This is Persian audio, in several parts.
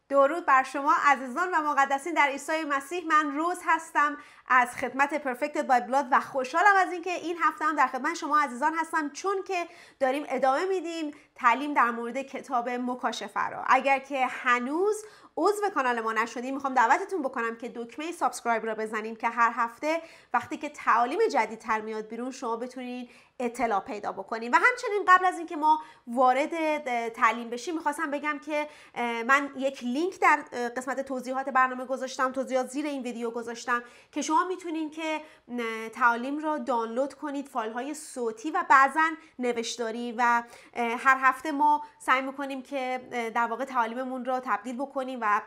درود بر شما عزیزان و مقدسین در عیسی مسیح. من روز هستم از خدمت Perfected by Blood و خوشحالم از اینکه این هفته هم در خدمت شما عزیزان هستم، چون که داریم ادامه میدیم تعلیم در مورد کتاب مکاشفه را. اگر که هنوز عضو کانال ما نشدین، میخوام دعوتتون بکنم که دکمه سابسکرایب را بزنین که هر هفته وقتی که تعالیم جدیدتر میاد بیرون شما بتونین اطلاع پیدا بکنین. و همچنین قبل از اینکه ما وارد تعلیم بشیم میخواستم بگم که من یک لینک در قسمت توضیحات برنامه گذاشتم، توضیحات زیر این ویدیو گذاشتم که شما میتونین که تعالیم را دانلود کنید، فایل های صوتی و بعضا نوشتاری، و هر هفته ما سعی میکنیم که در واقع تعالیممون را تبدیل بکنیم و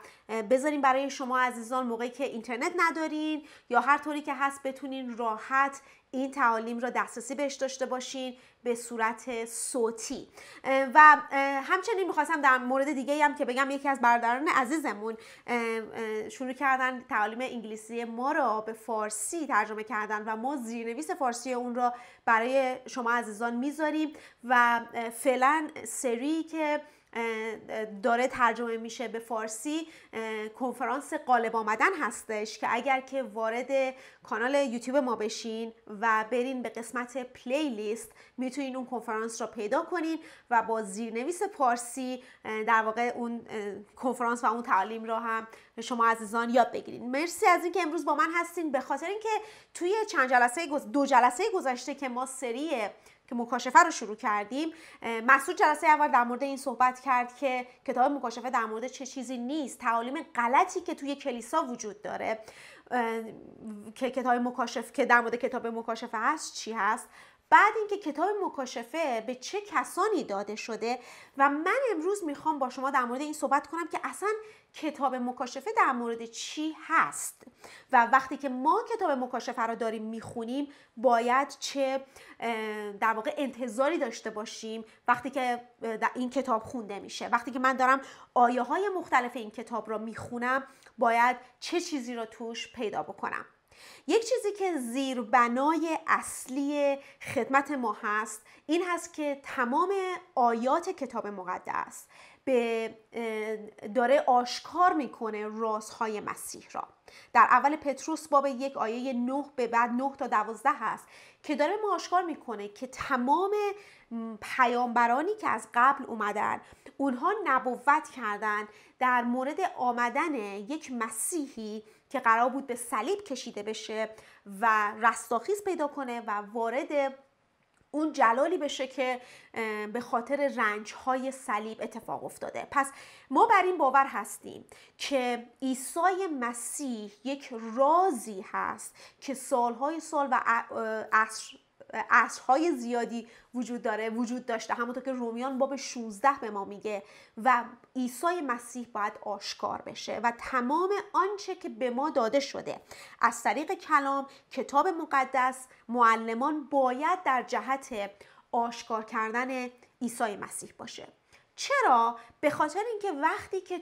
بذاریم برای شما عزیزان موقعی که اینترنت ندارین یا هر طوری که هست بتونین راحت این تعالیم را دسترسی بهش داشته باشین به صورت صوتی. و همچنین میخواستم در مورد دیگه هم که بگم، یکی از برادران عزیزمون شروع کردن تعالیم انگلیسی ما را به فارسی ترجمه کردن و ما زیرنویس فارسی اون را برای شما عزیزان میذاریم و فعلا سری که داره ترجمه میشه به فارسی کنفرانس غالب آمدن هستش که اگر که وارد کانال یوتیوب ما بشین و برین به قسمت پلیلیست میتونین اون کنفرانس را پیدا کنین و با زیرنویس فارسی در واقع اون کنفرانس و اون تعلیم را هم شما عزیزان یاد بگیرین. مرسی از اینکه امروز با من هستین، به خاطر اینکه توی دو جلسه گذشته که ما سری که مکاشفه رو شروع کردیم، مسعود جلسه اول در مورد این صحبت کرد که کتاب مکاشفه در مورد چه چیزی نیست، تعالیم غلطی که توی کلیسا وجود داره که کتاب مکاشفه که در مورد کتاب مکاشفه هست چی هست، بعد اینکه کتاب مکاشفه به چه کسانی داده شده. و من امروز میخوام با شما در مورد این صحبت کنم که اصلا کتاب مکاشفه در مورد چی هست و وقتی که ما کتاب مکاشفه رو داریم میخونیم باید چه در واقع انتظاری داشته باشیم وقتی که این کتاب خونده میشه. وقتی که من دارم آیه های مختلف این کتاب رو میخونم باید چه چیزی رو توش پیدا بکنم. یک چیزی که زیربنای اصلی خدمت ما هست این هست که تمام آیات کتاب مقدس داره آشکار میکنه رازهای مسیح را. در اول پتروس باب 1 آیه 9 به بعد 9 تا 12 هست که داره ما آشکار میکنه که تمام پیامبرانی که از قبل اومدن اونها نبوت کردن در مورد آمدن یک مسیحی که قرار بود به صلیب کشیده بشه و رستاخیز پیدا کنه و وارد اون جلالی بشه که به خاطر رنج‌های صلیب اتفاق افتاده. پس ما بر این باور هستیم که عیسی مسیح یک رازی هست که سالهای سال و عصرهای زیادی وجود داشته، همونطور که رومیان باب 16 به ما میگه، و عیسی مسیح باید آشکار بشه و تمام آنچه که به ما داده شده از طریق کلام، کتاب مقدس، معلمان باید در جهت آشکار کردن عیسی مسیح باشه. چرا؟ به خاطر اینکه وقتی که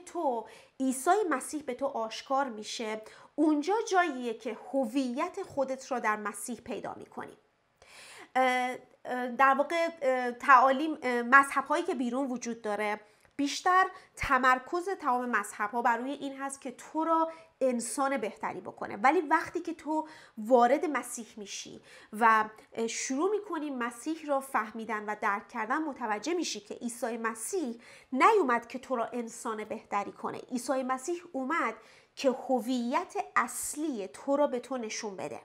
عیسی مسیح به تو آشکار میشه، اونجا جاییه که هویت خودت را در مسیح پیدا میکنی. در واقع تعالیم مذهب هایی که بیرون وجود داره، بیشتر تمرکز تمام مذهب ها بر روی این هست که تو را انسان بهتری بکنه، ولی وقتی که تو وارد مسیح میشی و شروع میکنی مسیح را فهمیدن و درک کردن، متوجه میشی که عیسی مسیح نیومد که تو را انسان بهتری کنه. عیسی مسیح اومد که هویت اصلی تو را به تو نشون بده.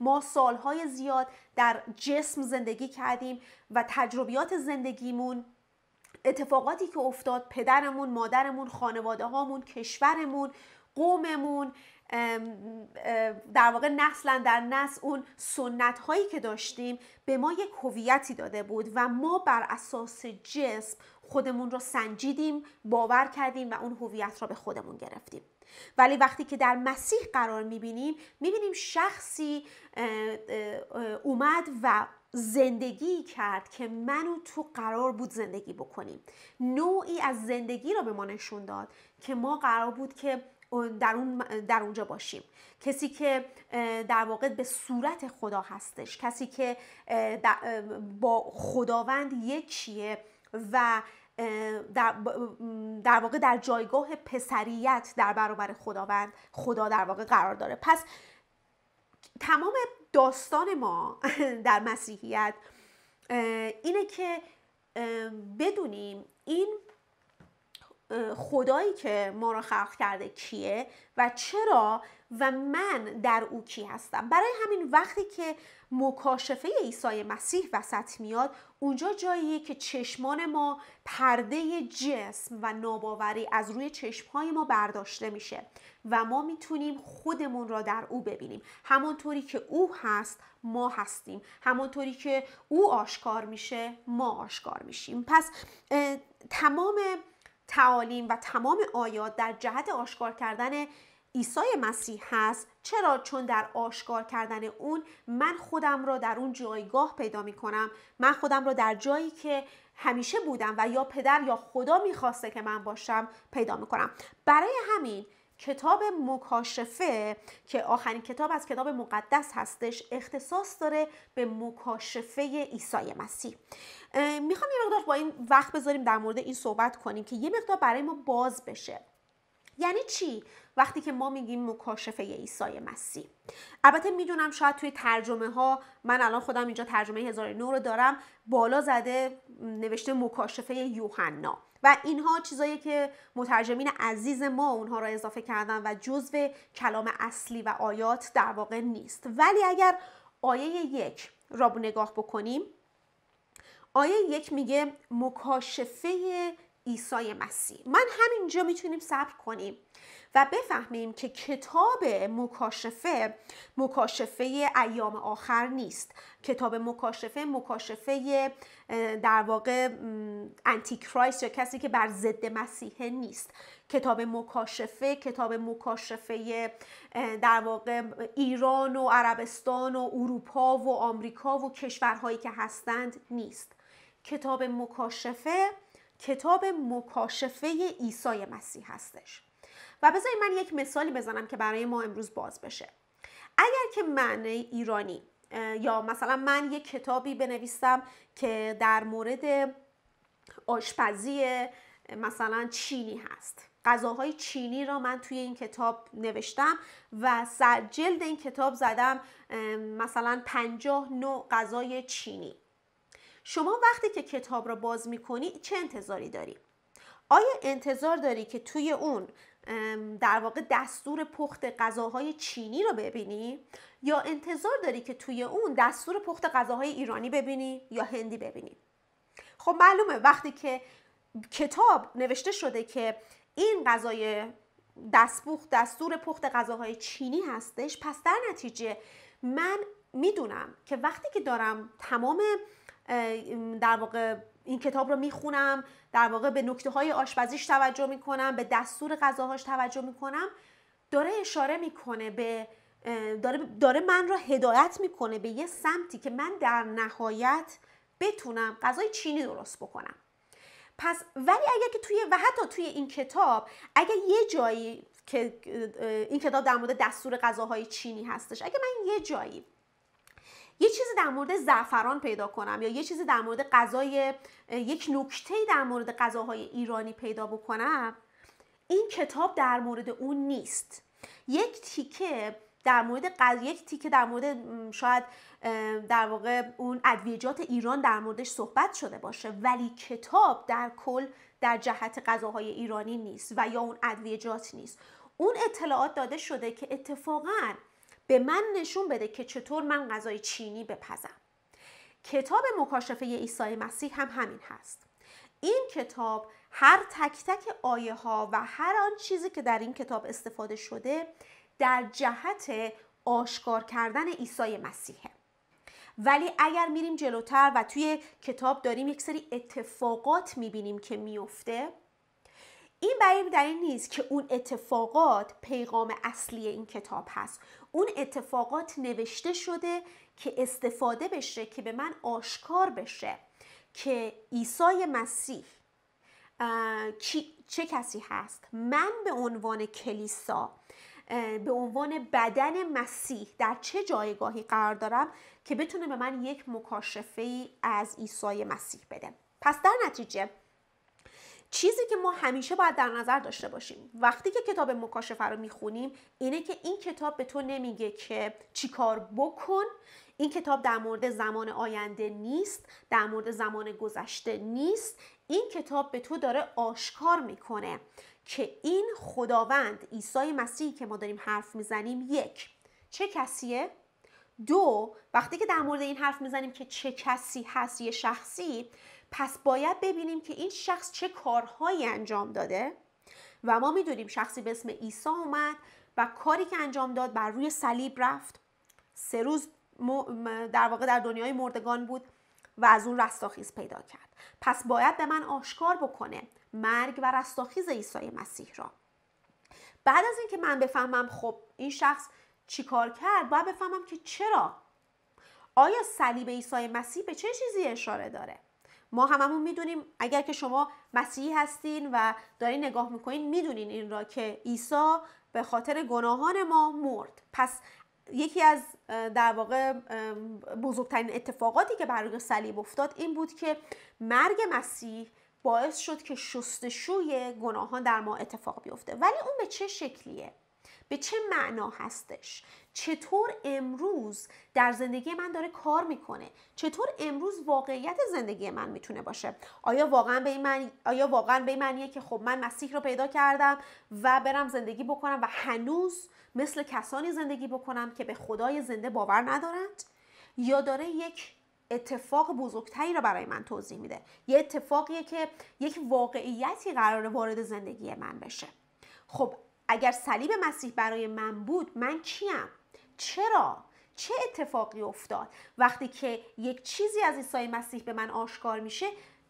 ما سالهای زیاد در جسم زندگی کردیم و تجربیات زندگیمون، اتفاقاتی که افتاد، پدرمون، مادرمون، خانواده هامون، کشورمون، قوممون، در واقع نسلا در نسل اون سنت هایی که داشتیم به ما یک هویتی داده بود و ما بر اساس جسم خودمون رو سنجیدیم، باور کردیم و اون هویت را به خودمون گرفتیم. ولی وقتی که در مسیح قرار میبینیم شخصی اومد و زندگی کرد که من و تو قرار بود زندگی بکنیم. نوعی از زندگی رو به ما نشون داد که ما قرار بود که در اونجا باشیم. کسی که در واقع به صورت خدا هستش، کسی که با خداوند یکیه و در واقع در جایگاه پسریت در برابر خدا در واقع قرار داره. پس تمام داستان ما در مسیحیت اینه که بدونیم این خدایی که ما را خلق کرده کیه و چرا و من در او کی هستم. برای همین وقتی که مکاشفه عیسی مسیح وسط میاد، اونجا جاییه که چشمان ما، پرده جسم و ناباوری از روی چشمهای ما برداشته میشه و ما میتونیم خودمون را در او ببینیم. همونطوری که او هست ما هستیم، همونطوری که او آشکار میشه ما آشکار میشیم. پس تمام تعالیم و تمام آیات در جهت آشکار کردن عیسی مسیح هست. چرا؟ چون در آشکار کردن اون من خودم را در اون جایگاه پیدا می کنم، من خودم را در جایی که همیشه بودم و یا پدر یا خدا میخواسته که من باشم پیدا می کنم. برای همین کتاب مکاشفه که آخرین کتاب از کتاب مقدس هستش اختصاص داره به مکاشفه عیسی مسیح. میخوام یه مقدار با این وقت بذاریم در مورد این صحبت کنیم که یه مقدار برای ما باز بشه. یعنی چی وقتی که ما میگیم مکاشفه عیسی مسیح؟ البته میدونم شاید توی ترجمه ها، من الان خودم اینجا ترجمه 1009 رو دارم، بالا زده نوشته مکاشفه یوحنا و اینها چیزایی که مترجمین عزیز ما اونها را اضافه کردن و جزو کلام اصلی و آیات در واقع نیست. ولی اگر آیه 1 را نگاه بکنیم، آیه 1 میگه مکاشفه عیسی مسیح. من همینجا میتونیم صبر کنیم و بفهمیم که کتاب مکاشفه ایام آخر نیست. کتاب مکاشفه در واقع انتیکرایست یا کسی که بر ضد مسیحه نیست. کتاب مکاشفه در واقع ایران و عربستان و اروپا و آمریکا و کشورهایی که هستند نیست. کتاب مکاشفه عیسی مسیح هستش. و بذارید من یک مثالی بزنم که برای ما امروز باز بشه. اگر که من ایرانی یا مثلا من یک کتابی بنویسم که در مورد آشپزی مثلا چینی هست، غذاهای چینی را من توی این کتاب نوشتم و سر جلد این کتاب زدم مثلا 50 نوع غذای چینی. شما وقتی که کتاب را باز میکنی چه انتظاری داری؟ آیا انتظار داری که توی اون در واقع دستور پخت غذاهای چینی رو ببینی یا انتظار داری که توی اون دستور پخت غذاهای ایرانی ببینی یا هندی ببینی؟ خب معلومه وقتی که کتاب نوشته شده که این غذای دستور پخت غذاهای چینی هستش، پس در نتیجه من میدونم که وقتی که دارم تمام در واقع این کتاب رو میخونم، در واقع به نکته های آشپزیش توجه میکنم، به دستور غذاهاش توجه میکنم، داره اشاره میکنه به داره من رو هدایت میکنه به یه سمتی که من در نهایت بتونم غذای چینی درست بکنم. پس ولی اگر که و حتی توی این کتاب اگر یه جایی که این کتاب در مورد دستور غذاهای چینی هستش، اگر من یه جایی یه چیزی در مورد زعفران پیدا کنم یا یه چیزی در مورد یک نکته‌ای در مورد غذاهای ایرانی پیدا بکنم، این کتاب در مورد اون نیست. یک تیکه در مورد شاید در واقع اون ادویجات ایران در موردش صحبت شده باشه، ولی کتاب در کل در جهت غذاهای ایرانی نیست و یا اون ادویجات نیست. اون اطلاعات داده شده که اتفاقاً به من نشون بده که چطور من غذای چینی بپزم. کتاب مکاشفه عیسی مسیح هم همین هست. این کتاب هر تک تک آیه ها و هر آن چیزی که در این کتاب استفاده شده در جهت آشکار کردن عیسی مسیحه. ولی اگر میریم جلوتر و توی کتاب داریم یک سری اتفاقات میبینیم که میفته، این برای در این نیست که اون اتفاقات پیغام اصلی این کتاب هست. اون اتفاقات نوشته شده که استفاده بشه، که به من آشکار بشه که عیسی مسیح چه کسی هست. من به عنوان کلیسا، به عنوان بدن مسیح در چه جایگاهی قرار دارم که بتونه به من یک مکاشفه از عیسی مسیح بده. پس در نتیجه چیزی که ما همیشه باید در نظر داشته باشیم وقتی که کتاب مکاشفه رو میخونیم اینه که این کتاب به تو نمیگه که چی کار بکن. این کتاب در مورد زمان آینده نیست، در مورد زمان گذشته نیست. این کتاب به تو داره آشکار میکنه که این خداوند عیسی مسیحی که ما داریم حرف میزنیم، یک، چه کسیه؟ دو، وقتی که در مورد این حرف میزنیم که چه کسی هست، یه شخصی، پس باید ببینیم که این شخص چه کارهایی انجام داده و ما میدونیم شخصی به اسم عیسی اومد و کاری که انجام داد بر روی صلیب رفت، 3 روز در واقع در دنیای مردگان بود و از اون رستاخیز پیدا کرد. پس باید به من آشکار بکنه مرگ و رستاخیز عیسی مسیح را. بعد از اینکه من بفهمم خب این شخص چی کار کرد، باید بفهمم که چرا. آیا صلیب عیسی مسیح به چه چیزی اشاره داره؟ ما هممون میدونیم، اگر که شما مسیحی هستین و دارین نگاه میکنین میدونین این را که عیسی به خاطر گناهان ما مرد. پس یکی از در واقع بزرگترین اتفاقاتی که بر روی صلیب افتاد این بود که مرگ مسیح باعث شد که شستشوی گناهان در ما اتفاق بیفته. ولی اون به چه شکلیه؟ به چه معنا هستش؟ چطور امروز در زندگی من داره کار میکنه؟ چطور امروز واقعیت زندگی من میتونه باشه؟ آیا واقعا به این معنیه که خب من مسیح رو پیدا کردم و برم زندگی بکنم و هنوز مثل کسانی زندگی بکنم که به خدای زنده باور ندارند؟ یا داره یک اتفاق بزرگتری رو برای من توضیح میده؟ یه اتفاقیه که یک واقعیتی قراره وارد زندگی من بشه. خب اگر صلیب مسیح برای من بود، من کیم؟ چرا؟ چه اتفاقی افتاد؟ وقتی که یک چیزی از عیسی مسیح به من آشکار میشه،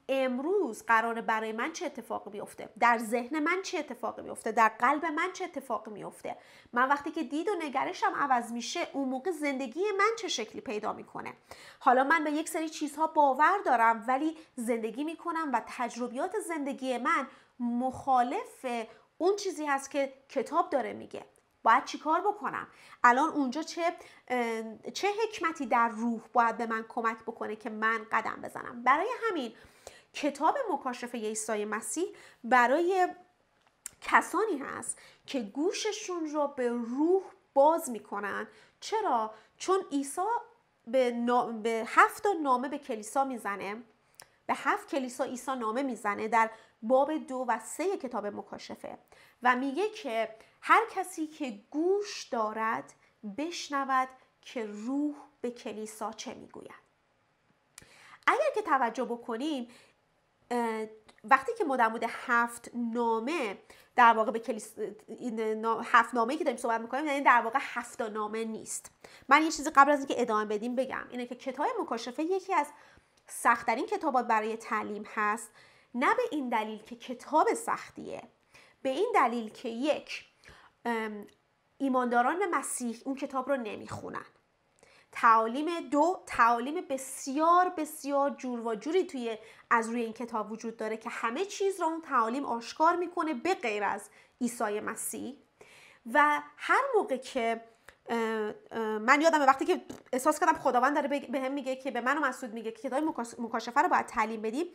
امروز قراره برای من چه اتفاقی بیفته؟ در ذهن من چه اتفاقی بیفته؟ در قلب من چه اتفاقی میفته؟ من وقتی که دید و نگرشم عوض میشه، اون موقع زندگی من چه شکلی پیدا میکنه؟ حالا من به یک سری چیزها باور دارم ولی زندگی میکنم و تجربیات زندگی من مخالف اون چیزی هست که کتاب داره میگه. باید چی کار بکنم؟ الان اونجا چه حکمتی در روح باید به من کمک بکنه که من قدم بزنم؟ برای همین کتاب مکاشفه عیسی مسیح برای کسانی هست که گوششون رو به روح باز میکنن. چرا؟ چون عیسی به 7 نامه به کلیسا میزنه. به 7 کلیسا عیسی نامه میزنه در باب 2 و 3 کتاب مکاشفه و میگه که هر کسی که گوش دارد بشنود که روح به کلیسا چه میگوید. اگر که توجه بکنیم، وقتی که ما در مورد 7 نامه در واقع به کلیسا، 7 نامه‌ای که داریم صحبت میکنیم، یعنی در واقع 7 نامه نیست. من یه چیزی قبل از اینکه ادامه بدیم بگم، اینه که کتاب مکاشفه یکی از سخت‌ترین کتابات برای تعلیم هست. نه به این دلیل که کتاب سختیه، به این دلیل که یک، ایمانداران مسیح اون کتاب رو نمیخونن. تعالیم بسیار بسیار جور و جوری از روی این کتاب وجود داره که همه چیز رو اون تعالیم آشکار میکنه به غیر از عیسی مسیح. و هر موقع که من یادمه وقتی که احساس کردم خداوند داره به هم میگه که به من و مسعود میگه که کتاب مکاشفه رو باید تعلیم بدیم،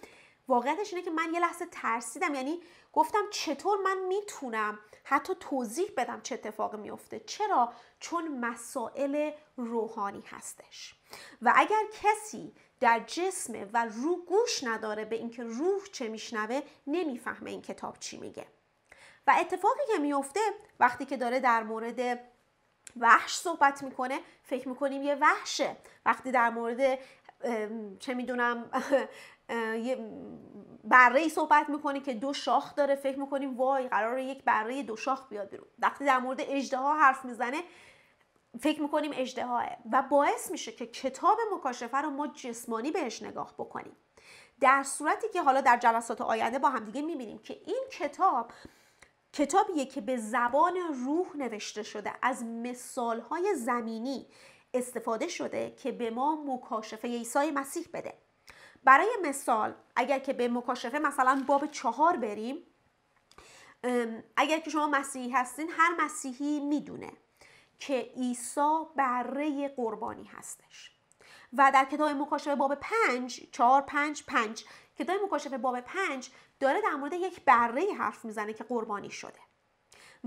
واقعیتش اینه که من یه لحظه ترسیدم. یعنی گفتم چطور من میتونم حتی توضیح بدم چه اتفاقی میفته؟ چرا؟ چون مسائل روحانی هستش و اگر کسی در جسم و روح گوش نداره به اینکه روح چه میشنوه، نمیفهمه این کتاب چی میگه. و اتفاقی که میفته وقتی که داره در مورد وحش صحبت میکنه، فکر میکنیم یه وحشه. وقتی در مورد چه میدونم یه بره‌ای صحبت میکنه که 2 شاخ داره، فکر میکنیم وای قراره یک بره 2 شاخ بیاد بیرون. وقتی در مورد اژدها حرف میزنه فکر میکنیم اژدهاه و باعث میشه که کتاب مکاشفه رو ما جسمانی بهش نگاه بکنیم. در صورتی که حالا در جلسات آینده با هم دیگه میبینیم که این کتابیه که به زبان روح نوشته شده، از مثالهای زمینی استفاده شده که به ما مکاشفه عیسی مسیح بده. برای مثال اگر که به مکاشفه مثلا باب 4 بریم، اگر که شما مسیحی هستین، هر مسیحی میدونه که عیسی بره قربانی هستش و در کتاب مکاشفه باب 5 4 5 5 کتاب مکاشفه باب 5 داره در مورد یک بره حرف میزنه که قربانی شده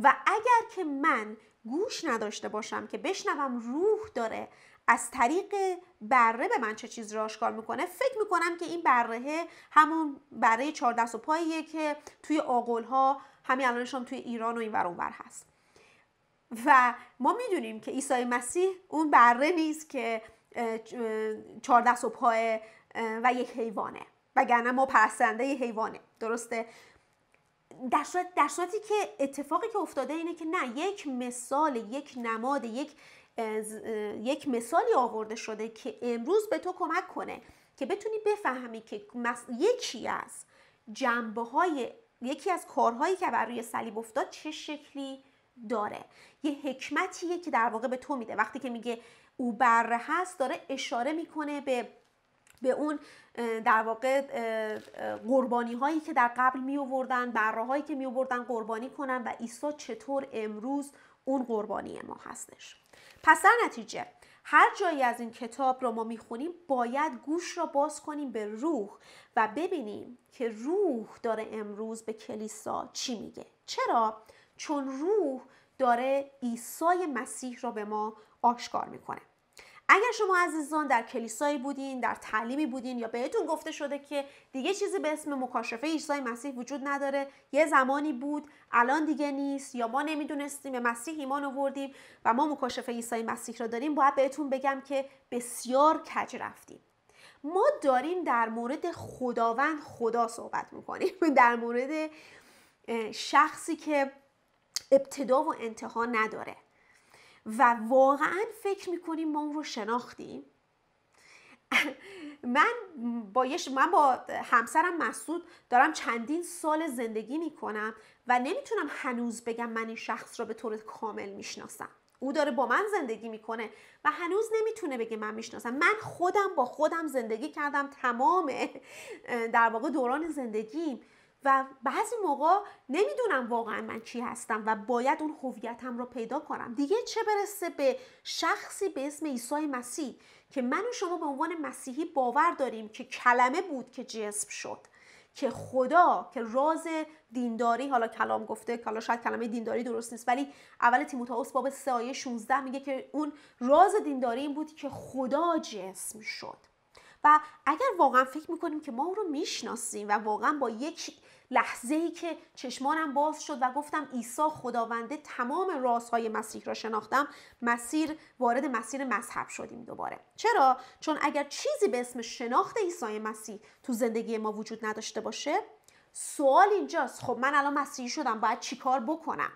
و اگر که من گوش نداشته باشم که بشنوم روح داره از طریق بره به من چه چیز رو آشکار میکنه، فکر میکنم که این بره همون بره 4 دست و پاییه که توی آغل‌ها همین الانش هم توی ایران و این ور اون ور هست و ما میدونیم که عیسی مسیح اون بره نیست که 4 دست و پای و یک حیوانه، وگرنه ما پرستنده حیوانه، درسته؟ در صورتی که اتفاقی که افتاده اینه که نه، یک مثال، یک نماد، یک مثالی آورده شده که امروز به تو کمک کنه که بتونی بفهمی که یکی از کارهایی که بر روی صلیب افتاد چه شکلی داره. یه حکمتیه که در واقع به تو میده. وقتی که میگه او بره هست، داره اشاره میکنه به اون در واقع قربانی هایی که در قبل می آوردن، بره هایی که می آوردن قربانی کنن و عیسی چطور امروز اون قربانی ما هستش. پس در نتیجه هر جایی از این کتاب رو ما میخونیم باید گوش را باز کنیم به روح و ببینیم که روح داره امروز به کلیسا چی میگه. چرا؟ چون روح داره عیسی مسیح را به ما آشکار میکنه. اگر شما عزیزان در کلیسایی بودین، در تعلیمی بودین یا بهتون گفته شده که دیگه چیزی به اسم مکاشفه عیسی مسیح وجود نداره، یه زمانی بود الان دیگه نیست، یا ما نمیدونستیم به مسیح ایمان آوردیم و ما مکاشفه عیسی مسیح را داریم، باید بهتون بگم که بسیار کج رفتیم. ما داریم در مورد خداوند خدا صحبت میکنیم، در مورد شخصی که ابتدا و انتها نداره و واقعا فکر میکنیم ما اون رو شناختیم. من با همسرم مسعود دارم چندین سال زندگی میکنم و نمیتونم هنوز بگم من این شخص رو به طور کامل میشناسم. او داره با من زندگی میکنه و هنوز نمیتونه بگه من میشناسم. من خودم با خودم زندگی کردم تمام در واقع دوران زندگیم و بعضی موقع نمیدونم واقعا من چی هستم و باید اون هویتم رو پیدا کنم. دیگه چه برسه به شخصی به اسم عیسی مسیح که من و شما به عنوان مسیحی باور داریم که کلمه بود که جسم شد، که خدا، که راز دینداری، حالا کلام گفته، حالا شاید کلمه دینداری درست نیست، ولی اول تیموتائوس باب 3 آیه 16 میگه که اون راز دینداری این بود که خدا جسم شد. و اگر واقعا فکر میکنیم که ما اون رو میشناسیم و واقعا با یک لحظه‌ای که چشمانم باز شد و گفتم عیسی خداونده، تمام رازهای مسیح را شناختم، وارد مسیر مذهب شدیم دوباره. چرا؟ چون اگر چیزی به اسم شناخت عیسی مسیح تو زندگی ما وجود نداشته باشه، سوال اینجاست خب من الان مسیحی شدم، باید چی کار بکنم؟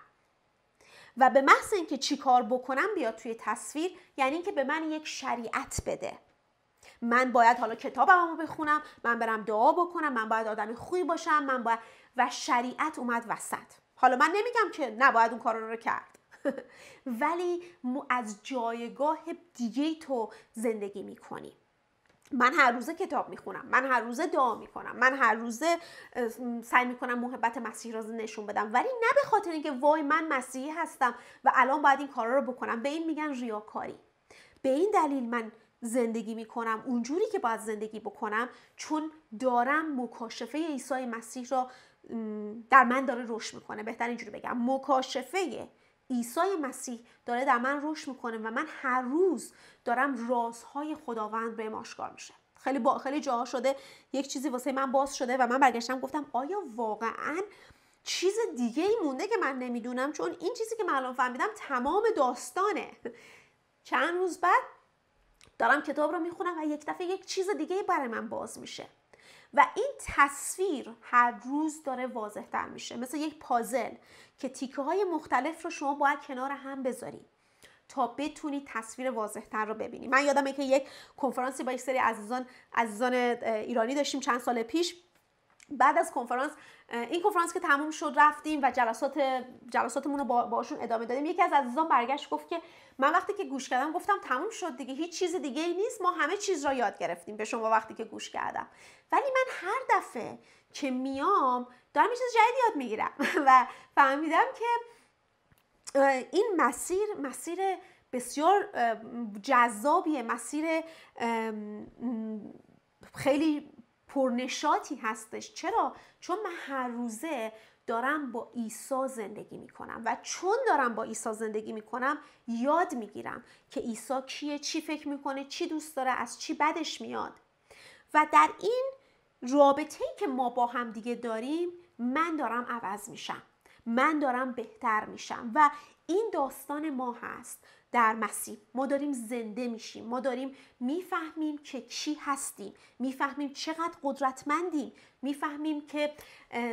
و به محض اینکه چی کار بکنم بیاد توی تصویر، یعنی اینکه به من یک شریعت بده. من باید حالا کتابمو بخونم، من برم دعا بکنم، من باید آدمی خوبی باشم، و شریعت اومد وسط. حالا من نمیگم که نباید اون کارا رو کرد ولی از جایگاه دیگه تو زندگی میکنی. من هر روزه کتاب میخونم، من هر روزه دعا میکنم، من هر روزه سعی میکنم محبت مسیح را نشون بدم، ولی نه به خاطر اینکه وای من مسیحی هستم و الان باید این کارا رو بکنم. به این میگن ریاکاری. به این دلیل من زندگی میکنم اونجوری که باید زندگی بکنم، چون دارم مکاشفه عیسی مسیح را در من داره رشد میکنه. بهتر اینجوری بگم، مکاشفه عیسی مسیح داره در من رشد میکنه و من هر روز دارم رازهای خداوند بهم آشکار میشه. خیلی جاها شده یک چیزی واسه من باز شده و من برگشتم گفتم آیا واقعا چیز دیگه ای مونده که من نمیدونم؟ چون این چیزی که من الان فهمیدم تمام داستانه. چند روز بعد دارم کتاب رو میخونم و یک دفعه یک چیز دیگه برای من باز میشه و این تصویر هر روز داره واضح تر میشه، مثل یک پازل که تیکه های مختلف رو شما باید کنار هم بذاری تا بتونی تصویر واضح تر رو ببینی. من یادمه که یک کنفرانسی با یک سری عزیزان ایرانی داشتیم چند سال پیش. بعد از این کنفرانس که تموم شد رفتیم و جلساتمون رو باشون ادامه دادیم. یکی از عزیزان برگشت گفت که من وقتی که گوش کردم گفتم تموم شد دیگه، هیچ چیز دیگه ای نیست، ما همه چیز را یاد گرفتیم به شما وقتی که گوش کردم. ولی من هر دفعه که میام دارم یه چیز جدید یاد میگیرم و فهمیدم که این مسیر بسیار جذابیه، مسیر خیلی پرنشاطی هستش. چرا؟ چون من هر روزه دارم با عیسی زندگی میکنم و چون دارم با عیسی زندگی میکنم یاد میگیرم که عیسی کیه، چی فکر میکنه، چی دوست داره، از چی بدش میاد. و در این رابطه‌ای که ما با هم دیگه داریم من دارم عوض میشم، من دارم بهتر میشم و این داستان ما هست در مسیح. ما داریم زنده میشیم، ما داریم میفهمیم که کی هستیم، میفهمیم چقدر قدرتمندیم، میفهمیم که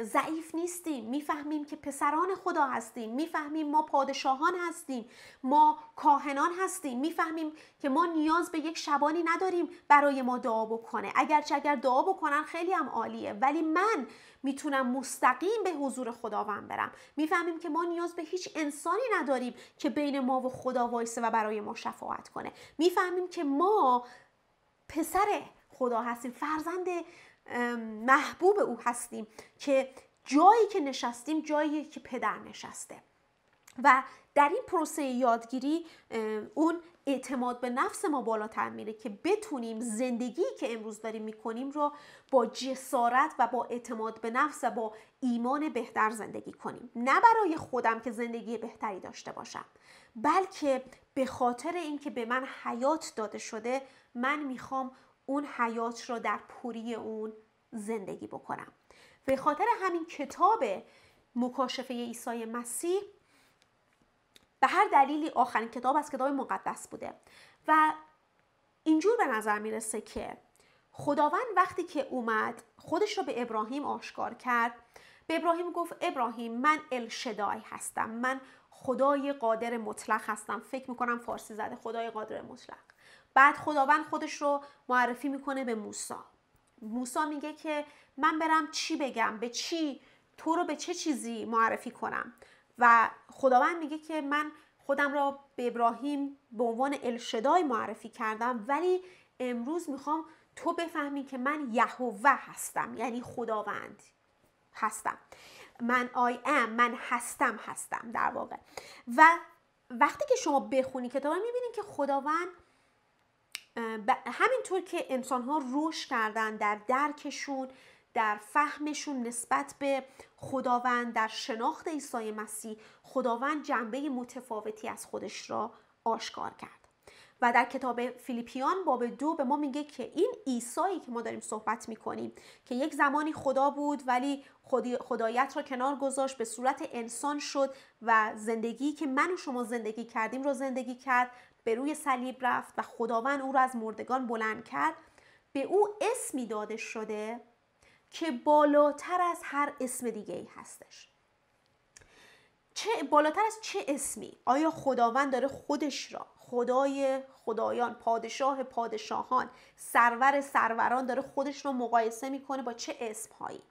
ضعیف نیستیم، میفهمیم که پسران خدا هستیم، میفهمیم ما پادشاهان هستیم، ما کاهنان هستیم، میفهمیم که ما نیاز به یک شبانی نداریم برای ما دعا بکنه. اگر دعا بکنن خیلی هم عالیه، ولی من میتونم مستقیم به حضور خداوند برم. میفهمیم که ما نیاز به هیچ انسانی نداریم که بین ما و خدا وایسه و برای ما شفاعت کنه. میفهمیم که ما پسر خدا هستیم، فرزند محبوب او هستیم، که جایی که نشستیم جایی که پدر نشسته. و در این پروسه یادگیری اون اعتماد به نفس ما بالاتر میره که بتونیم زندگی که امروز داریم میکنیم رو با جسارت و با اعتماد به نفس و با ایمان بهتر زندگی کنیم. نه برای خودم که زندگی بهتری داشته باشم، بلکه به خاطر اینکه به من حیات داده شده، من میخوام اون حیات رو در پوری اون زندگی بکنم. به خاطر همین کتاب مکاشفه عیسی مسیح به هر دلیلی آخرین کتاب از کتاب مقدس بوده و اینجور به نظر میرسه که خداوند وقتی که اومد خودش رو به ابراهیم آشکار کرد، به ابراهیم گفت ابراهیم من الشدای هستم، من خدای قادر مطلق هستم. فکر میکنم فارسی زده خدای قادر مطلق. بعد خداوند خودش رو معرفی میکنه به موسی. موسی میگه که من برم چی بگم، به چی تو رو به چه چیزی معرفی کنم؟ و خداوند میگه که من خودم را به ابراهیم به عنوان الشدای معرفی کردم، ولی امروز میخوام تو بفهمی که من یهوه هستم، یعنی خداوند هستم. من من هستم در واقع. و وقتی که شما بخونی کتاب میبینید که خداوند همینطور که انسان‌ها رشد کردن در درکشون، در فهمشون نسبت به خداوند، در شناخت عیسی مسیح، خداوند جنبه متفاوتی از خودش را آشکار کرد. و در کتاب فیلیپیان باب 2 به ما میگه که این عیسی که ما داریم صحبت میکنیم که یک زمانی خدا بود ولی خدایت را کنار گذاشت، به صورت انسان شد و زندگی که من و شما زندگی کردیم رو زندگی کرد، به روی صلیب رفت و خداوند او را از مردگان بلند کرد. به او اسمی داده شده که بالاتر از هر اسم دیگه ای هستش. بالاتر از چه اسمی؟ آیا خداوند داره خودش را خدای خدایان، پادشاه پادشاهان، سرور سروران داره خودش رو مقایسه میکنه با چه اسمهایی؟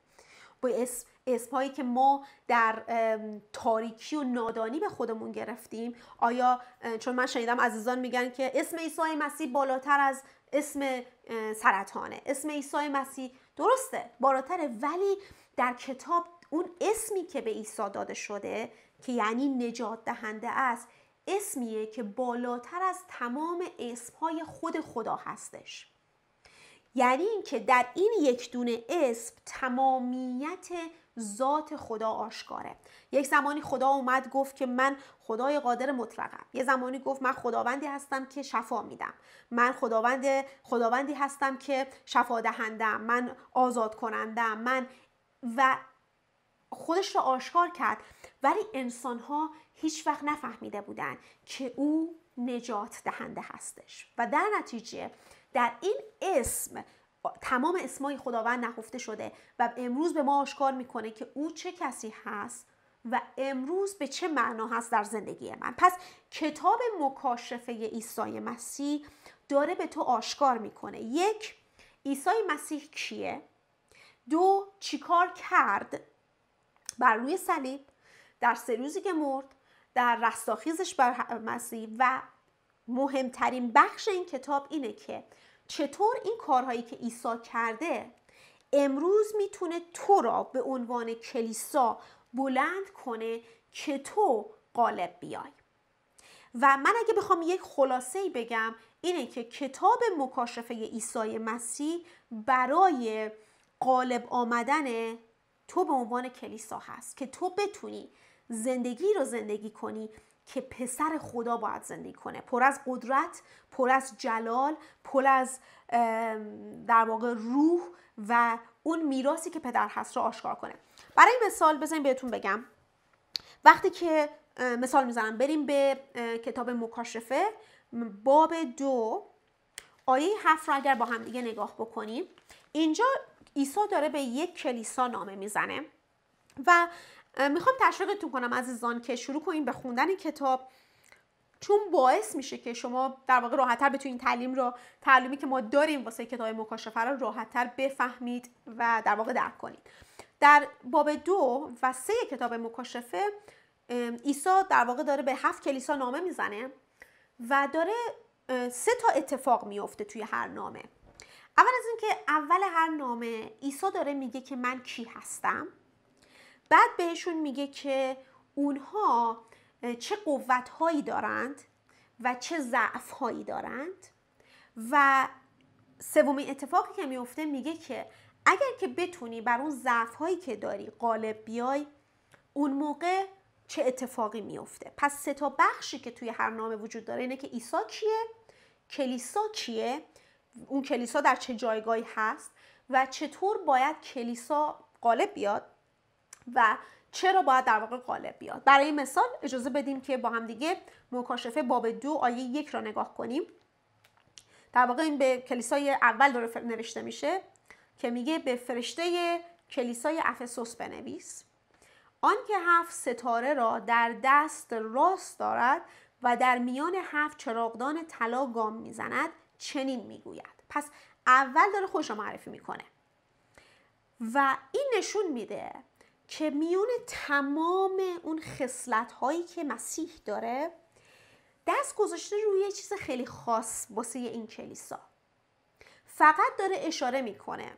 با اسمهایی که ما در تاریکی و نادانی به خودمون گرفتیم؟ آیا چون من شنیدم عزیزان میگن که اسم عیسی مسیح بالاتر از اسم سرطانه، اسم عیسی مسیح درسته بالاتره، ولی در کتاب اون اسمی که به عیسی داده شده که یعنی نجات دهنده است، اسمیه که بالاتر از تمام اسمهای خود خدا هستش. یعنی اینکه در این یک دونه اسم تمامیت ذات خدا آشکاره. یک زمانی خدا اومد گفت که من خدای قادر مطلقم، یه زمانی گفت من خداوندی هستم که شفا میدم، من خداوندی هستم که شفا دهندم، من آزاد کنندم، من و خودش رو آشکار کرد. ولی انسان‌ها هیچ وقت نفهمیده بودن که او نجات دهنده هستش و در نتیجه در این اسم تمام اسمای خداوند نهفته شده و امروز به ما آشکار میکنه که او چه کسی هست و امروز به چه معنا هست در زندگی من. پس کتاب مکاشفه عیسی مسیح داره به تو آشکار میکنه: یک، عیسی مسیح کیه؟ دو، چیکار کرد بر روی صلیب در 3 روزی که مرد، در رستاخیزش بر مسیح، و مهمترین بخش این کتاب اینه که چطور این کارهایی که عیسی کرده امروز میتونه تو را به عنوان کلیسا بلند کنه که تو غالب بیای. و من اگه بخوام یک خلاصه‌ای بگم اینه که کتاب مکاشفه عیسی مسیح برای غالب آمدن تو به عنوان کلیسا هست که تو بتونی زندگی رو زندگی کنی که پسر خدا باید زندگی کنه، پر از قدرت، پر از جلال، پر از در واقع روح و اون میراثی که پدر هست رو آشکار کنه. برای مثال بذارین بهتون بگم، وقتی که مثال میزنم بریم به کتاب مکاشفه باب 2 آیه 7 رو اگر با هم دیگه نگاه بکنیم، اینجا عیسی داره به یک کلیسا نامه میزنه و میخوام تشویقتون کنم عزیزان که شروع کنین به خوندن کتاب، چون باعث میشه که شما در واقع راحت‌تر بتونین تعلیمی که ما داریم واسه کتاب مکاشفه رو راحت‌تر بفهمید و در واقع درک کنید. در باب 2 و 3 کتاب مکاشفه عیسی در واقع داره به 7 کلیسا نامه میزنه و داره 3 تا اتفاق میفته توی هر نامه. اول از این که اول هر نامه عیسی داره میگه که من کی هستم، بعد بهشون میگه که اونها چه قوت‌هایی دارند و چه ضعف‌هایی دارند و سومین اتفاقی که میفته میگه که اگر که بتونی بر اون ضعف‌هایی که داری غالب بیای، اون موقع چه اتفاقی میفته. پس 3 تا بخشی که توی هر نامه وجود داره اینه که عیسی کیه، کلیسا کیه، اون کلیسا در چه جایگاهی هست و چطور باید کلیسا غالب بیاد و چرا باید در واقع غالب بیاد. برای مثال اجازه بدیم که با هم دیگه مکاشفه باب 2 آیه 1 را نگاه کنیم. در واقع این به کلیسای اول داره نوشته میشه که میگه به فرشته کلیسای افسوس بنویس، آن که 7 ستاره را در دست راست دارد و در میان 7 چراغدان طلا گام میزند چنین میگوید. پس اول داره خودش رو معرفی میکنه و این نشون میده که میون تمام اون خصلت هایی که مسیح داره دست گذاشته روی یه چیز خیلی خاص واسه این کلیسا. فقط داره اشاره میکنه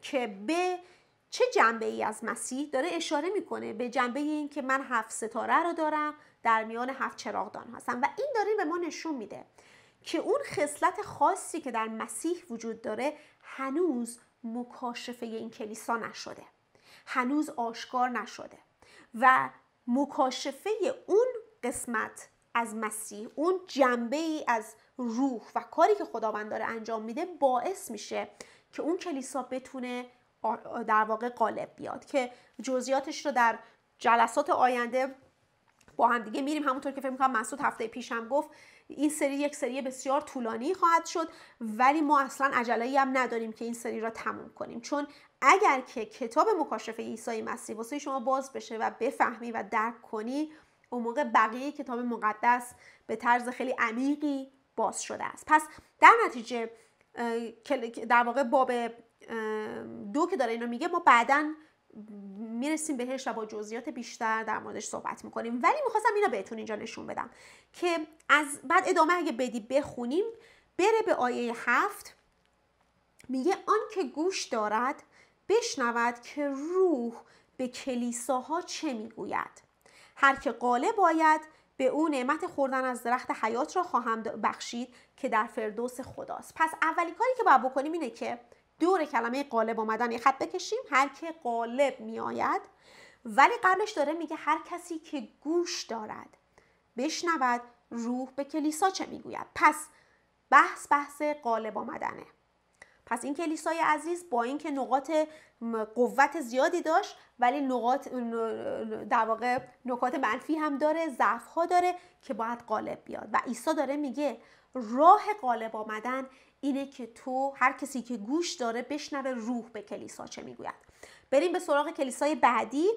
که به چه جنبه ای از مسیح داره اشاره میکنه، به جنبه این که من 7 ستاره رو دارم، در میان 7 چراغدان هستم و این داره به ما نشون میده که اون خصلت خاصی که در مسیح وجود داره هنوز مکاشفه این کلیسا نشده، هنوز آشکار نشده و مکاشفه اون قسمت از مسیح، اون جنبه ای از روح و کاری که خداوند داره انجام میده باعث میشه که اون کلیسا بتونه در واقع غالب بیاد که جزئیاتش رو در جلسات آینده با هم دیگه میریم. همونطور که فکر می‌کنم مسعود هفته پیش هم گفت این سری یک سری بسیار طولانی خواهد شد، ولی ما اصلا عجله‌ای هم نداریم که این سری را تموم کنیم، چون اگر که کتاب مکاشفه عیسی مسیح واسه شما باز بشه و بفهمی و درک کنی، اون موقع بقیه کتاب مقدس به طرز خیلی عمیقی باز شده است. پس در نتیجه در واقع باب 2 که داره اینو میگه ما بعداً میرسیم بهش و با جزئیات بیشتر در موردش صحبت میکنیم، ولی میخواستم اینو بهتون اینجا نشون بدم که از بعد ادامه اگه بدی بخونیم بره به آیه 7 میگه آن که گوش دارد بشنود که روح به کلیساها چه میگوید، هر که غالب آید به او نعمت خوردن از درخت حیات را خواهم بخشید که در فردوس خداست. پس اولی کاری که باید بکنیم اینه که دور کلمه غالب آمدن یه خط بکشیم، هر که غالب می آید، ولی قبلش داره میگه هر کسی که گوش دارد بشنود روح به کلیسا چه میگوید. پس بحث غالب آمدنه. پس این کلیسای عزیز با اینکه نقاط قوت زیادی داشت، ولی در واقع نکات منفی هم داره، ضعف ها داره که باید غالب بیاد و عیسی داره میگه راه غالب آمدن اینه که تو هر کسی که گوش داره بشنوه روح به کلیسا چه میگوید. بریم به سراغ کلیسای بعدی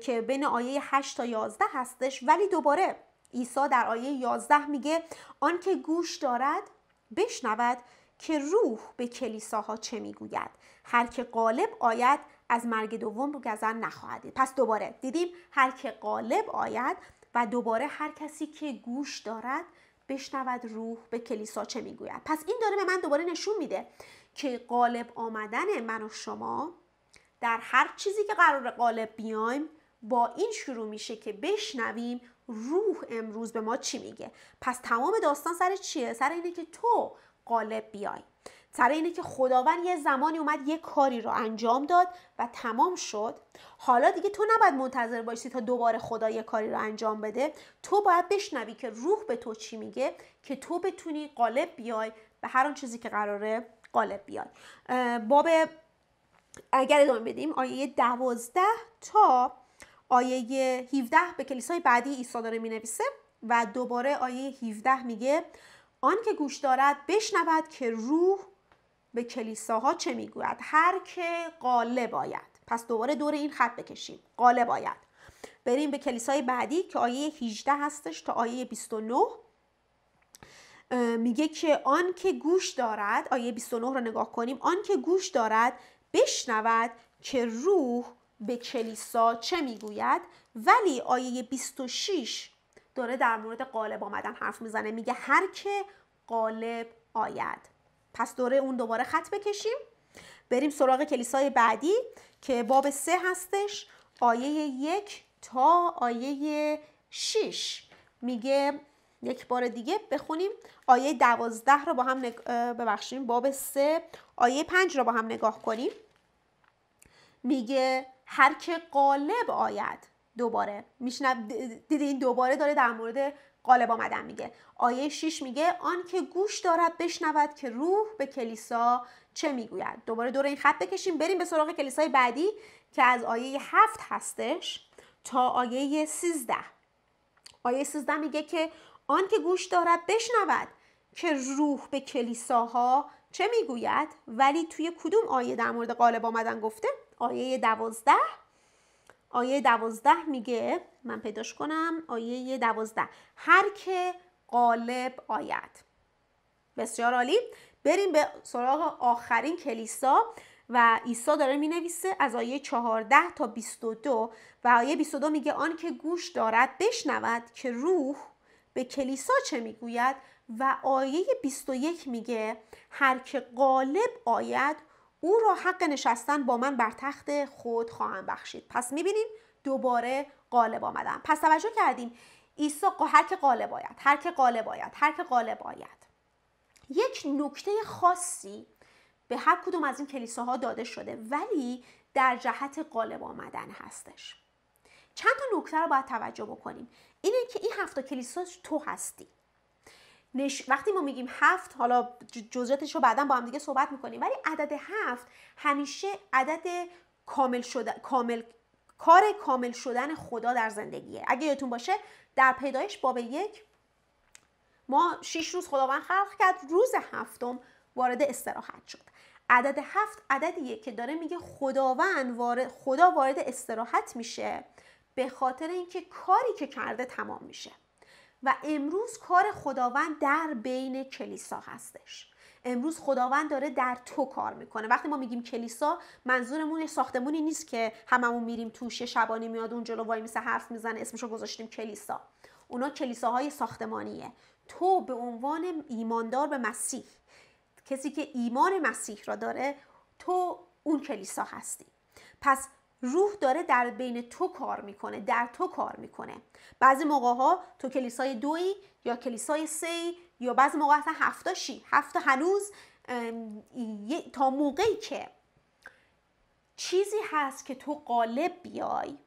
که بین آیه 8 تا 11 هستش، ولی دوباره عیسی در آیه 11 میگه آن که گوش دارد بشنود که روح به کلیساها چه میگوید، هر که غالب آید از مرگ دوم رو گزن نخواهد دید. پس دوباره دیدیم هر که غالب آید و دوباره هر کسی که گوش دارد بشنود روح به کلیسا چه میگوید. پس این داره به من دوباره نشون میده که غالب آمدن من و شما در هر چیزی که قرار غالب بیایم با این شروع میشه که بشنویم روح امروز به ما چی میگه. پس تمام داستان سر چیه؟ سر اینه که تو غالب بیای. سر اینه که خداوند یه زمانی اومد یه کاری رو انجام داد و تمام شد. حالا دیگه تو نباید منتظر باشی تا دوباره خدا یه کاری رو انجام بده. تو باید بشنوی که روح به تو چی میگه که تو بتونی غالب بیای به هر آن چیزی که قراره غالب بیای. اگر ادامه بدیم آیه 12 تا آیه 17 به کلیسای بعدی عیسی داره مینویسه و دوباره آیه 17 میگه آن که گوش دارد بشنود که روح به کلیساها چه میگوید، هر که غالب آید. پس دوباره دور این خط بکشیم، غالب آید. بریم به کلیسای بعدی که آیه 18 هستش تا آیه 29. میگه که آن که گوش دارد، آیه 29 رو نگاه کنیم، آن که گوش دارد بشنود که روح به کلیسا چه میگوید. ولی آیه 26 داره در مورد غالب آمدن حرف میزنه، میگه هر که غالب آید. پس دوره اون دوباره خط بکشیم، بریم سراغ کلیسای بعدی که باب 3 هستش، آیه 1 تا آیه 6. میگه یک بار دیگه بخونیم، آیه 12 رو با هم ببخشیم، باب 3 آیه 5 رو با هم نگاه کنیم. میگه هر که غالب آید. دوباره دیدین دوباره داره در مورد غالب آمدن میگه. آیه 6 میگه آن که گوش دارد بشنود که روح به کلیسا چه میگوید. دوباره دور این خط بکشیم، بریم به سراغ کلیسای بعدی که از آیه 7 هستش تا آیه 13. آیه 13 میگه که آن که گوش دارد بشنود که روح به کلیساها چه میگوید. ولی توی کدوم آیه در مورد غالب آمدن گفته؟ آیه 12. آیه 12 میگه، من پیداش کنم، آیه 12 هر که غالب آید. بسیار عالی. بریم به سراغ آخرین کلیسا و عیسی داره مینویسه از آیه 14 تا 22 و آیه 22 میگه آن که گوش دارد بشنود که روح به کلیسا چه میگوید. و آیه 21 میگه هر که غالب آید او را حق نشستن با من بر تخت خود خواهم بخشید. پس میبینیم دوباره غالب آمدن. پس توجه کردیم عیسی هر که غالب آید، هر که غالب آید، هر که غالب آید. یک نکته خاصی به هر کدوم از این کلیساها داده شده ولی در جهت غالب آمدن هستش. چند تا نکته رو باید توجه بکنیم. اینه که این 7 کلیسا تو هستی. وقتی ما میگیم 7، حالا جزئیاتش رو بعدا با هم دیگه صحبت میکنیم، ولی عدد 7 همیشه عدد کار کامل شدن خدا در زندگیه. اگه یادتون باشه در پیدایش باب 1 ما 6 روز خداوند خلق کرد، روز 7 وارد استراحت شد. عدد 7 عددیه که داره میگه خدا وارد استراحت میشه به خاطر اینکه کاری که کرده تمام میشه. و امروز کار خداوند در بین کلیسا هستش. امروز خداوند داره در تو کار میکنه. وقتی ما میگیم کلیسا، منظورمون یه ساختمونی نیست که هممون میریم توش، شبانی میاد اون جلو وای میسه حرف میزنه اسمشو گذاشتیم کلیسا. اونا کلیساهای ساختمانیه. تو به عنوان ایماندار به مسیح، کسی که ایمان مسیح را داره، تو اون کلیسا هستی. پس روح داره در بین تو کار میکنه، در تو کار میکنه. بعضی موقع ها تو کلیسای 2 یا کلیسای 3 یا بعضی موقع اصلا 7 هنوز تا موقعی که چیزی هست که تو غالب بیای،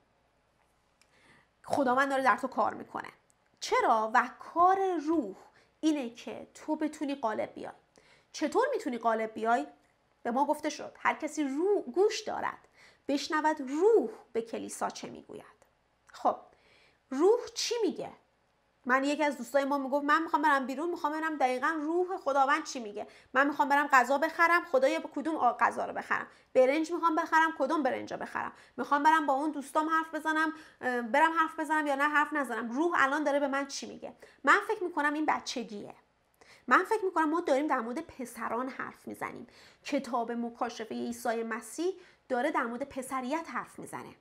خداوند داره در تو کار میکنه. چرا؟ و کار روح اینه که تو بتونی غالب بیای. چطور میتونی غالب بیای؟ به ما گفته شد هر کسی گوش دارد بشنود روح به کلیسا چه میگوید. خب روح چی میگه؟ من یکی از دوستای ما میگفت من میخوام برم بیرون، میخوام ببینم دقیقاً روح خداوند چی میگه. من میخوام برم غذا بخرم، خدایا کدوم غذا رو بخرم؟ برنج میخوام بخرم، کدوم برنج رو بخرم؟ میخوام برم با اون دوستام حرف بزنم، حرف بزنم یا نه حرف نزنم؟ روح الان داره به من چی میگه؟ من فکر میکنم این بچگیه. من فکر میکنم ما داریم در مورد پسران حرف میزنیم. کتاب مکاشفه عیسی مسیح داره در مورد پسریت حرف میزنه.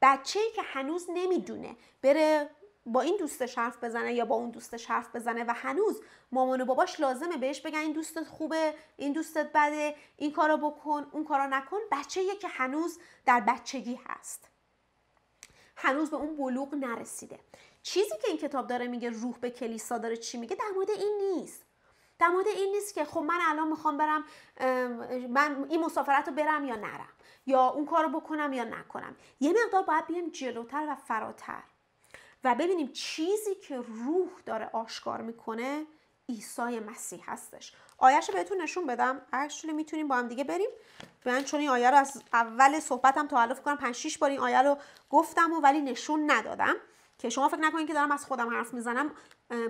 بچه‌ای که هنوز نمیدونه بره با این دوستش حرف بزنه یا با اون دوستش حرف بزنه و هنوز مامان و باباش لازمه بهش بگن این دوستت خوبه، این دوستت بده، این کارو بکن، اون کارو نکن. بچه‌ای که هنوز در بچگی هست، هنوز به اون بلوغ نرسیده. چیزی که این کتاب داره میگه روح به کلیسا داره چی میگه در مورد این نیست. در مورد این نیست که خب من الان میخوام برم من این مسافرت رو برم یا نرم، یا اون کار رو بکنم یا نکنم. یه مقدار باید بیایم جلوتر و فراتر و ببینیم چیزی که روح داره آشکار میکنه عیسی مسیح هستش. آیه‌شو بهتون نشون بدم. اکچولی میتونیم با هم دیگه بریم. من چون این آیه رو از اول صحبتم تا الان فکر کنم 5-6 بار این آیه رو گفتم و ولی نشون ندادم که شما فکر نکنید که دارم از خودم حرف میزنم.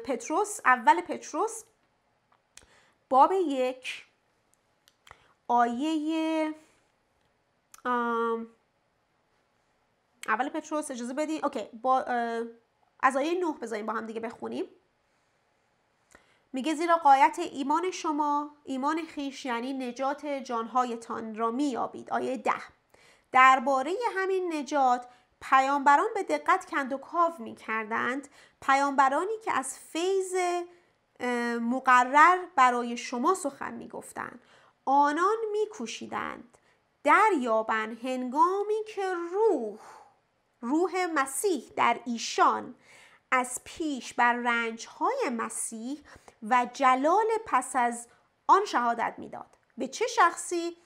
پتروس، اول پتروس باب 1 آیه اول پتروس، اجازه بدین اوکی، از آیه 9 بذاریم با هم دیگه بخونیم. میگه زیرا غایت ایمان شما ایمان خیش یعنی نجات جانهایتان را میابید. آیه 10 درباره همین نجات پیامبران به دقت کند و کاو میکردند، پیامبرانی که از فیض مقرر برای شما سخن میگفتند. آنان میکوشیدند دریابند هنگامی که روح مسیح در ایشان از پیش بر رنجهای مسیح و جلال پس از آن شهادت میداد. به چه شخصی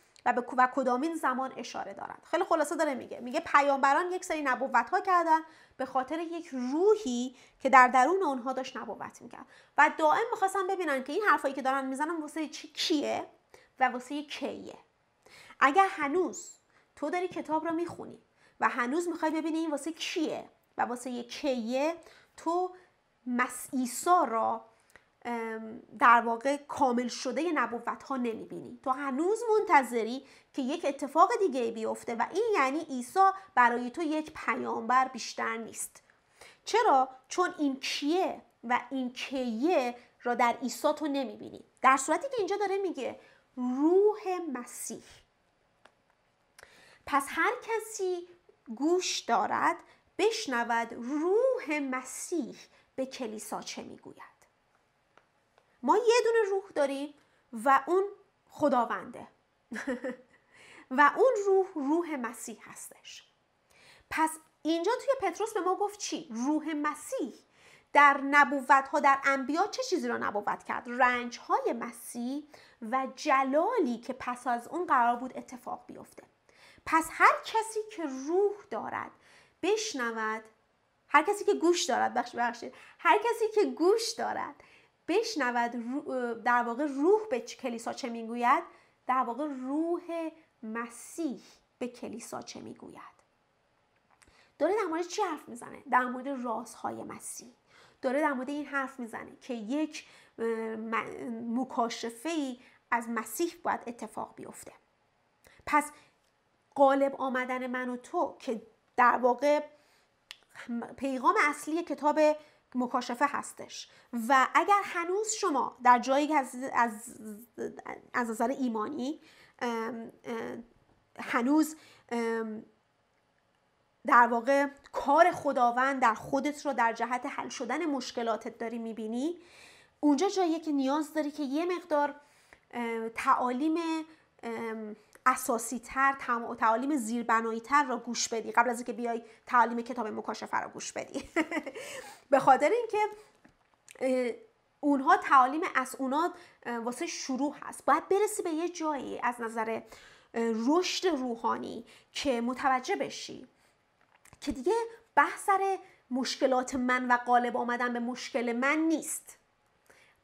و کدامین زمان اشاره دارد. خیلی خلاصه داره میگه پیامبران یک سری نبوت‌ها کردن به خاطر یک روحی که در درون اونها داشت نبوت میکرد و دائم میخواستن ببینن که این حرفایی که دارن میزنن واسه کیه و واسه کیه. اگر هنوز تو داری کتاب رو میخونی و هنوز میخوای ببینی این واسه کیه و واسه کیه، تو عیسی را در واقع کامل شده نبوت ها نمیبینی. تو هنوز منتظری که یک اتفاق دیگه بیفته و این یعنی عیسی برای تو یک پیامبر بیشتر نیست. چرا؟ چون این کیه و این کیه را در عیسی تو نمیبینی. در صورتی که اینجا داره میگه روح مسیح. پس هر کسی گوش دارد بشنود روح مسیح به کلیسا چه میگوید. ما یه دونه روح داریم و اون خداونده و اون روح مسیح هستش. پس اینجا توی پتروس به ما گفت چی؟ روح مسیح در نبوت‌ها، در انبیا چه چیزی رو نبوت کرد؟ رنج‌های مسیح و جلالی که پس از اون قرار بود اتفاق بیفته. پس هر کسی که روح دارد بشنود، هر کسی که گوش دارد هر کسی که گوش دارد بشنود در واقع روح به کلیسا چه میگوید، در واقع روح مسیح به کلیسا چه میگوید. داره در مورد چی حرف میزنه؟ در مورد رازهای مسیح. داره در مورد این حرف میزنه که یک مکاشفه‌ای از مسیح باید اتفاق بیفته. پس غالب آمدن من و تو که در واقع پیغام اصلی کتاب مکاشفه هستش و اگر هنوز شما در جایی که از نظر ایمانی هنوز در واقع کار خداوند در خودت رو در جهت حل شدن مشکلاتت داری میبینی، اونجا جاییه که نیاز داری که یه مقدار تعالیم اساسی تر، تعالیم زیربنایی تر را گوش بدی قبل از اینکه بیای تعالیم کتاب مکاشفه را گوش بدی. به خاطر اینکه اونها تعالیم از اونها واسه شروع هست. باید برسی به یه جایی از نظر رشد روحانی که متوجه بشی که دیگه بحث سر مشکلات من و غالب آمدن به مشکل من نیست.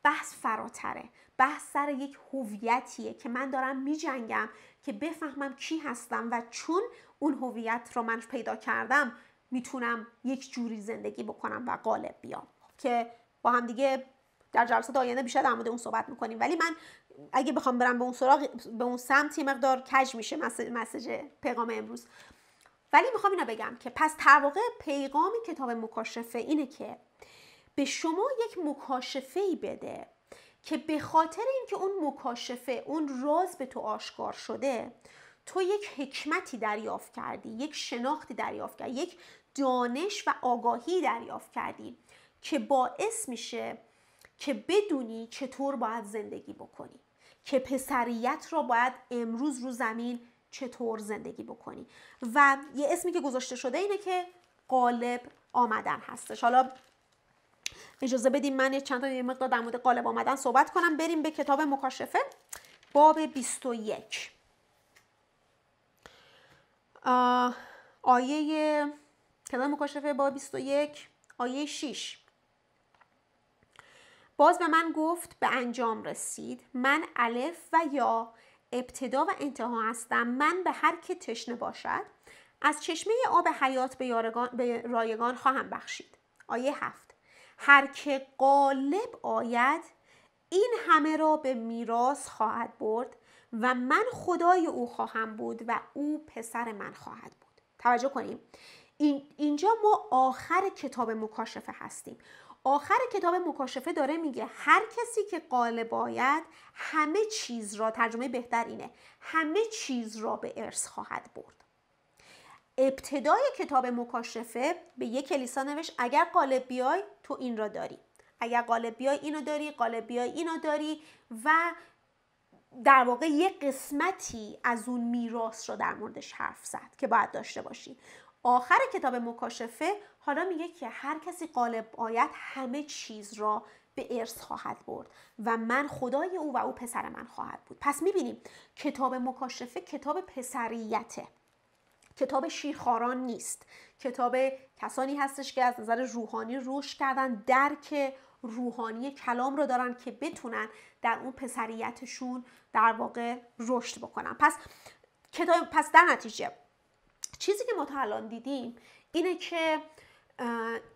بحث فراتره. بحث سر یک هویتیه که من دارم میجنگم که بفهمم کی هستم و چون اون هویت رو من پیدا کردم میتونم یک جوری زندگی بکنم و غالب بیام، که با هم دیگه در جلسات آینده بیشتر در مورد اون صحبت میکنیم. ولی من اگه بخوام برم به اون سمت یه مقدار کج میشه مسیج پیغام امروز. ولی میخوام اینا بگم که پس در واقع پیغامی کتاب مکاشفه اینه که به شما یک مکاشفه‌ای بده که به خاطر اینکه اون مکاشفه، اون راز به تو آشکار شده، تو یک حکمتی دریافت کردی، یک شناختی دریافت کردی، یک دانش و آگاهی دریافت کردی که باعث میشه که بدونی چطور باید زندگی بکنی، که پسریت را باید امروز رو زمین چطور زندگی بکنی. و یه اسمی که گذاشته شده اینه که غالب آمدن هستش. حالا اجازه بدیم من یه مقدار در مورد غالب آمدن صحبت کنم. بریم به کتاب مکاشفه باب 21 آیه کتاب مکاشفه باب 21 آیه 6. باز به من گفت به انجام رسید، من الف و یا، ابتدا و انتها هستم. من به هر که تشنه باشد از چشمه آب حیات به رایگان خواهم بخشید. آیه 7. هر که غالب آید این همه را به میراث خواهد برد و من خدای او خواهم بود و او پسر من خواهد بود. توجه کنیم، اینجا ما آخر کتاب مکاشفه هستیم. آخر کتاب مکاشفه داره میگه هر کسی که غالب آید همه چیز را، ترجمه بهتر اینه، همه چیز را به ارث خواهد برد. ابتدای کتاب مکاشفه به یک کلیسا نوشت اگر غالب بیای تو این را داری، اگر غالب بیای اینو داری، غالب بیای اینو داری، و در واقع یک قسمتی از اون میراث را در موردش حرف زد که باید داشته باشی. آخر کتاب مکاشفه حالا میگه که هر کسی غالب آید همه چیز را به ارث خواهد برد و من خدای او و او پسر من خواهد بود. پس میبینیم کتاب مکاشفه کتاب پسریته، کتاب شیرخواران نیست، کتاب کسانی هستش که از نظر روحانی رشد کردن، درک روحانی کلام رو دارن که بتونن در اون پسریتشون در واقع رشد بکنن. پس در نتیجه چیزی که ما تا الان دیدیم اینه که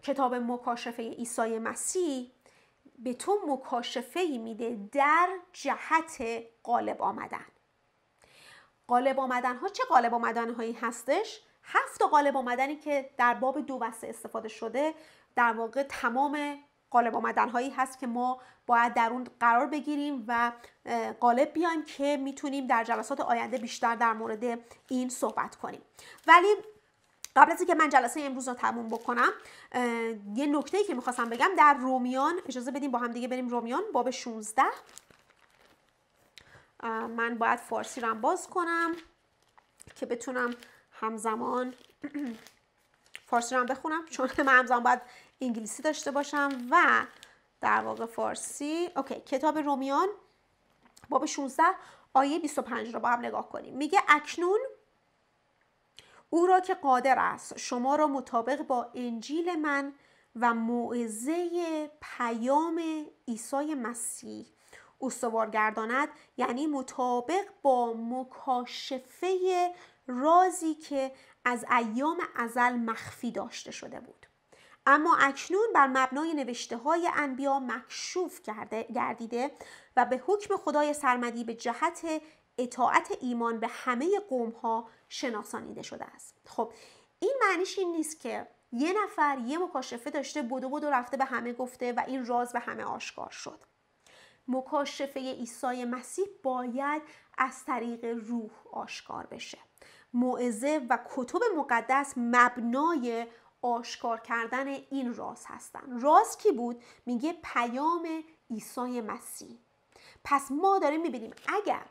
کتاب مکاشفه عیسی مسیح به تو مکاشفه‌ای میده در جهت غالب آمدن. غالب آمدن ها چه غالب آمدن هایی هستش؟ 7 غالب آمدنی که در باب 2 و 3 استفاده شده، در واقع تمام غالب آمدن هایی هست که ما باید در اون قرار بگیریم و غالب بیایم که میتونیم در جلسات آینده بیشتر در مورد این صحبت کنیم. ولی قبل از اینکه من جلسه امروز رو تموم بکنم، یه نکته‌ای که میخواستم بگم در رومیان، اجازه بدیم با هم دیگه بریم رومیان باب 16. من باید فارسی رو هم باز کنم که بتونم همزمان فارسی رو هم بخونم، چون من همزمان باید انگلیسی داشته باشم و در واقع فارسی. اوکی، کتاب رومیان باب 16 آیه 25 رو با هم نگاه کنیم. میگه اکنون او را که قادر است شما را مطابق با انجیل من و موعظه پیام عیسی مسیح استوار گرداند، یعنی مطابق با مکاشفه رازی که از ایام ازل مخفی داشته شده بود، اما اکنون بر مبنای نوشته های انبیا مکشوف گردیده و به حکم خدای سرمدی به جهت اطاعت ایمان به همه قوم ها شناسانیده شده است. خب این معنیش این نیست که یه نفر یه مکاشفه داشته بدو رفته به همه گفته و این راز به همه آشکار شد. مکاشفه عیسی مسیح باید از طریق روح آشکار بشه. موعظه و کتب مقدس مبنای آشکار کردن این راز هستن. راز کی بود؟ میگه پیام عیسی مسیح. پس ما داریم میبینیم اگر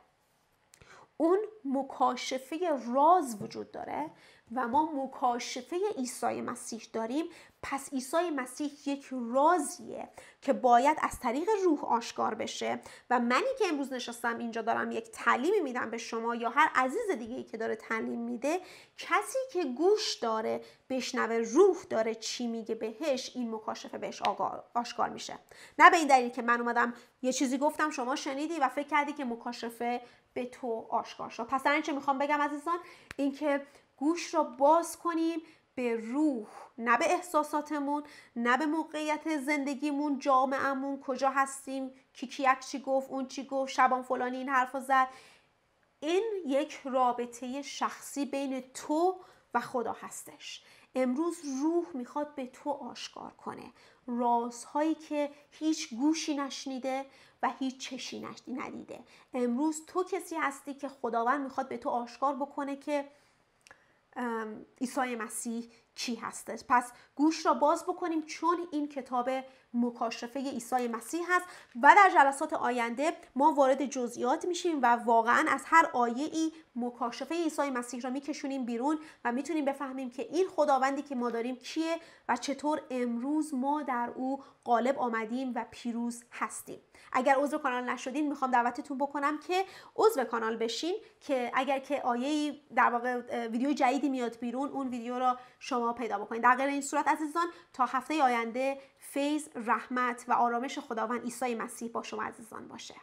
اون مکاشفه راز وجود داره و ما مکاشفه عیسی مسیح داریم، پس عیسی مسیح یک رازیه که باید از طریق روح آشکار بشه و منی که امروز نشستم اینجا دارم یک تعلیمی میدم به شما یا هر عزیز دیگه‌ای که داره تعلیم میده، کسی که گوش داره بشنوه، روح داره چی میگه بهش، این مکاشفه بهش آشکار میشه. نه به این دلیل که من اومدم یه چیزی گفتم شما شنیدی و فکر کردی که مکاشفه به تو آشکار شد. پس در چه میخوام بگم عزیزان، این که گوش را باز کنیم به روح، نه به احساساتمون، نه به موقعیت زندگیمون، جامعهمون، کجا هستیم، کیک چی گفت، اون چی گفت، شبان فلانی این حرفو زد. این یک رابطه شخصی بین تو و خدا هستش. امروز روح میخواد به تو آشکار کنه رازهایی که هیچ گوشی نشنیده و هیچ چشی ندیده. امروز تو کسی هستی که خداوند میخواد به تو آشکار بکنه که عیسی مسیح چی هستش. پس گوش را باز بکنیم چون این کتاب مکاشفه عیسی مسیح هست و در جلسات آینده ما وارد جزئیات میشیم و واقعا از هر آیه ای مکاشفه عیسی مسیح را میکشونیم بیرون و میتونیم بفهمیم که این خداوندی که ما داریم کیه و چطور امروز ما در او غالب آمدیم و پیروز هستیم. اگر عضو کانال نشدین میخوام دعوتتون بکنم که عضو کانال بشین که اگر که آیه‌ای در واقع ویدیو جدیدی میاد بیرون اون ویدیو را شما پیدا بکنید. در غیر این صورت عزیزان تا هفته آینده فیض، رحمت و آرامش خداوند عیسی مسیح با شما عزیزان باشه.